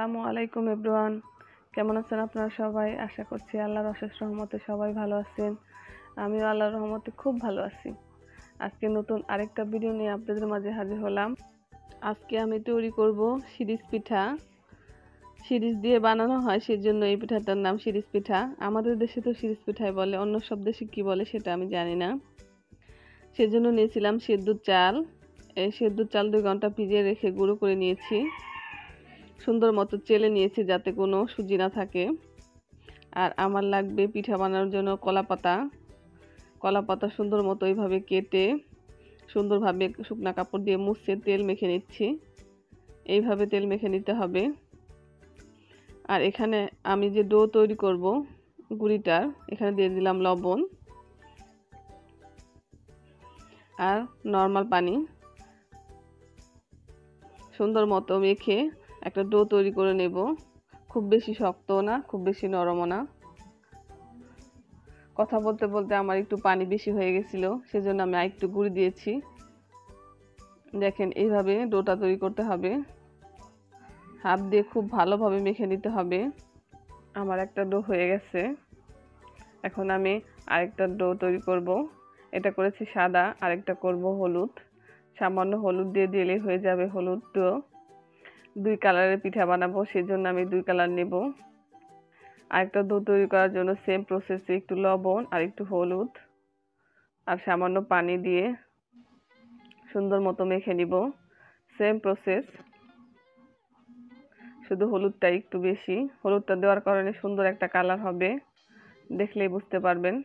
আসসালামু আলাইকুম এভরিওয়ান, কেমন আছেন আপনারা সবাই? আশা করছি আল্লাহর অশেষ রহমতে সবাই ভালো আছেন। আমিও আল্লাহর রহমতে খুব ভালো আছি। আজকে নতুন আরেকটা ভিডিও নিয়ে আপনাদের মাঝে হাজির হলাম। আজকে আমি তৈরি করব শিরিষ পিঠা। শিরিষ দিয়ে বানানো হয়, সেজন্য এই পিঠাটার নাম শিরিষ পিঠা। আমাদের দেশে তো শিরিষ পিঠাই বলে, অন্য সব দেশে কি বলে সেটা আমি জানি না। সেজন্য নিয়েছিলাম সেদ্ধ চাল। এই সেদ্ধ চাল 2 ঘন্টা ভিজিয়ে রেখে গুঁড়ো করে নিয়েছি। সুন্দর মতো চেলে নিয়েছি যাতে কোনো সুজি না থাকে। আর আমার লাগবে পিঠা বানানোর জন্য কলা পাতা সুন্দর মতো এইভাবে কেটে সুন্দরভাবে শুকনা কাপড় দিয়ে মুছে তেল মেখে নিচ্ছি। এইভাবে তেল মেখে নিতে হবে। আর এখানে আমি যে ডো তৈরি করব গুঁড়িটার, এখানে দিয়ে দিলাম লবণ আর নর্মাল পানি। সুন্দর মতো মেখে একটা ডো তৈরি করে নেব। খুব বেশি শক্তও না, খুব বেশি নরমও না। কথা বলতে বলতে আমার একটু পানি বেশি হয়ে গেছিল, সেজন্য আমি আরেকটু গুঁড়ি দিয়েছি। দেখেন, এইভাবে ডোটা তৈরি করতে হবে। হাত দিয়ে খুব ভালোভাবে মেখে নিতে হবে। আমার একটা ডো হয়ে গেছে। এখন আমি আরেকটা ডো তৈরি করব। এটা করেছি সাদা, আরেকটা করব হলুদ। সামান্য হলুদ দিয়ে দিলেই হয়ে যাবে হলুদ ডো। 2 কালারের পিঠা বানাবো, সেজন্য আমি 2 কালার নেব। আরেকটা ডো তৈরি করার জন্য সেম প্রসেসে একটু লবণ আর একটু হলুদ আর সামান্য পানি দিয়ে সুন্দর মতো মেখে নিব। সেম প্রসেস, শুধু হলুদটা একটু বেশি। হলুদটা দেওয়ার কারণে সুন্দর একটা কালার হবে, দেখলেই বুঝতে পারবেন।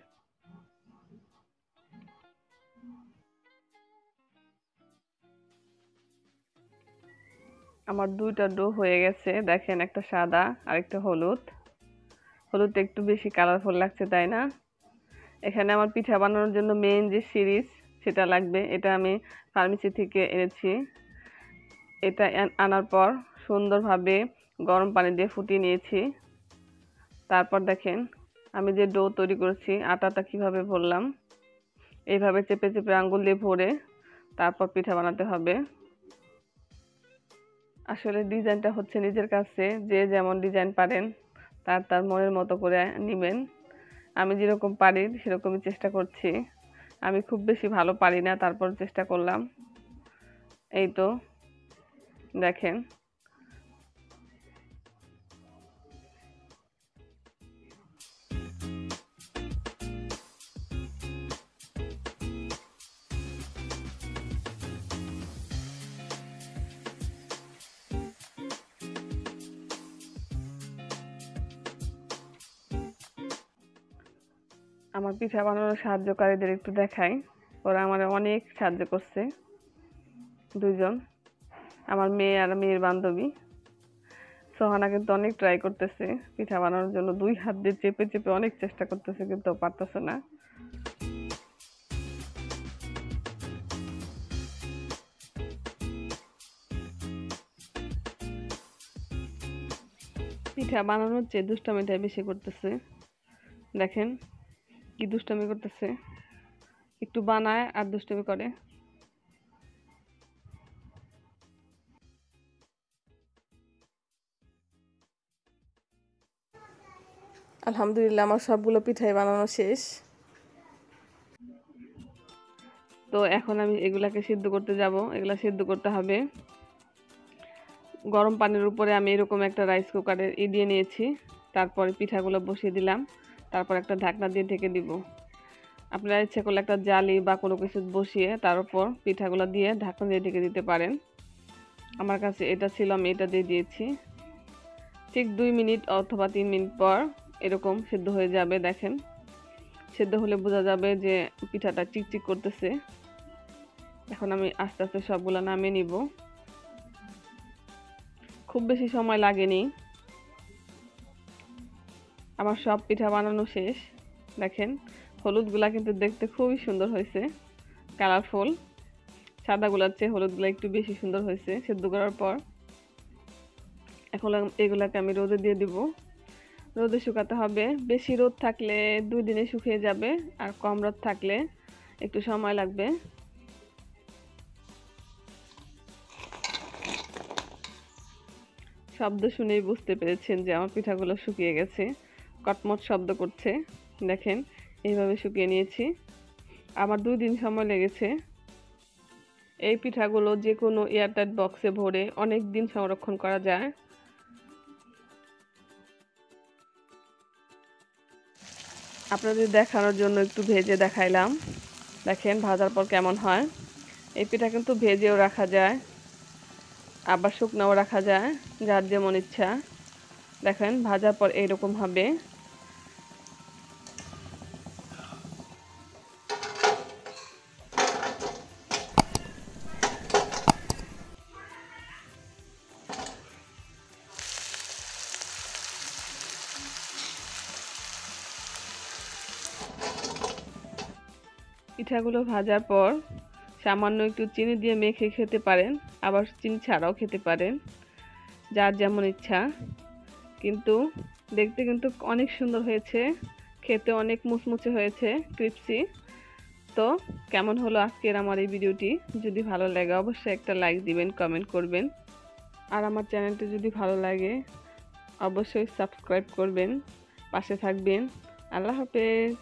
আমার 2টা ডো হয়ে গেছে। দেখেন, একটা সাদা আর একটা হলুদ। হলুদটা একটু বেশি কালারফুল লাগছে, তাই না? এখানে আমার পিঠা বানানোর জন্য মেইন যে শিরিষ সেটা লাগবে। এটা আমি ফার্মেসি থেকে এনেছি। এটা আনার পর সুন্দরভাবে গরম পানি দিয়ে ফুটিয়ে নিয়েছি। তারপর দেখেন, আমি যে ডো তৈরি করেছি, আটাটা কিভাবে ভরলাম। এইভাবে চেপে চেপে আঙ্গুল দিয়ে ভরে তারপর পিঠা বানাতে হবে। আসলে ডিজাইনটা হচ্ছে নিজের কাছে, যে যেমন ডিজাইন পারেন তার মনের মতো করে নেবেন। আমি যেরকম পারি সেরকমই চেষ্টা করছি। আমি খুব বেশি ভালো পারি না, তারপর চেষ্টা করলাম। এই তো দেখেন, আমার পিঠা বানানোর সাহায্যকারীদের একটু দেখাই। ওরা আমার অনেক সাহায্য করছে, 2 জন। আমার মেয়ে আর মেয়ের বান্ধবী সোহানা কিন্তু অনেক ট্রাই করতেছে পিঠা বানানোর জন্য। 2 হাত দিয়ে চেপে চেপে অনেক চেষ্টা করতেছে, কিন্তু পারতেছে না। পিঠা বানানোর চেয়ে দুষ্টামিটাই বেশি করতেছে। দেখেন কি দুষ্টামি করতেছে, একটু বানায় আর দুষ্টামি করে। আলহামদুলিল্লাহ, আমার সবগুলো পিঠাই বানানো শেষ। তো এখন আমি এগুলাকে সিদ্ধ করতে যাব। এগুলা সিদ্ধ করতে হবে। গরম পানির উপরে আমি এরকম একটা রাইস কুকারের দিয়ে নিয়েছি। তারপরে পিঠাগুলো বসিয়ে দিলাম। তারপর একটা ঢাকনা দিয়ে ঢেকে দিব। আপনারা ইচ্ছে করলে একটা জালি বা কোনো কিছু বসিয়ে তার উপর পিঠাগুলো দিয়ে ঢাকনা দিয়ে ঢেকে দিতে পারেন। আমার কাছে এটা ছিল, আমি এটা দিয়ে দিয়েছি। ঠিক 2 মিনিট অথবা 3 মিনিট পর এরকম সিদ্ধ হয়ে যাবে। দেখেন, সিদ্ধ হলে বোঝা যাবে যে পিঠাটা চিকচিক করতেছে। এখন আমি আস্তে আস্তে সবগুলো নামিয়ে নিব। খুব বেশি সময় লাগেনি। আমার সব পিঠা বানানো শেষ। দেখেন, হলুদগুলা কিন্তু দেখতে খুবই সুন্দর হয়েছে, কালারফুল। সাদাগুলার চেয়ে হলুদগুলা একটু বেশি সুন্দর হয়েছে সিদ্ধ করার পর। এখন এগুলাকে আমি রোদে দিয়ে দিব। রোদে শুকাতে হবে। বেশি রোদ থাকলে 2 দিনে শুকিয়ে যাবে, আর কম রোদ থাকলে একটু সময় লাগবে। শব্দ শুনেই বুঝতে পেরেছেন যে আমার পিঠাগুলো শুকিয়ে গেছে, কটমট শব্দ করছে। দেখেন এইভাবে শুকিয়ে নিয়েছি। আমার 2 দিন সময় লেগেছে। এই পিঠাগুলো যে কোনো এয়ারটাইট বক্সে ভরে অনেক দিন সংরক্ষণ করা যায়। আপনাদের দেখানোর জন্য একটু ভেজে দেখাইলাম। দেখেন ভাজার পর কেমন হয়। এই পিঠা কিন্তু ভেজেও রাখা যায়, আবার শুকনাও রাখা যায়, যার যেমন ইচ্ছা। দেখেন ভাজার পর এইরকম হবে। পিঠাগুলো ভাজার পর সামান্য একটু চিনি দিয়ে মেখে খেতে পারেন, আবার চিনি ছাড়াও খেতে পারেন, যার যেমন ইচ্ছা। কিন্তু দেখতে কিন্তু অনেক সুন্দর হয়েছে, খেতে অনেক মুচমুচে হয়েছে, ক্রিপসি। তো কেমন হলো আজকের আমার এই ভিডিওটি? যদি ভালো লাগে অবশ্যই একটা লাইক দিবেন, কমেন্ট করবেন। আর আমার চ্যানেলটি যদি ভালো লাগে অবশ্যই সাবস্ক্রাইব করবেন, পাশে থাকবেন। আল্লাহ হাফেজ।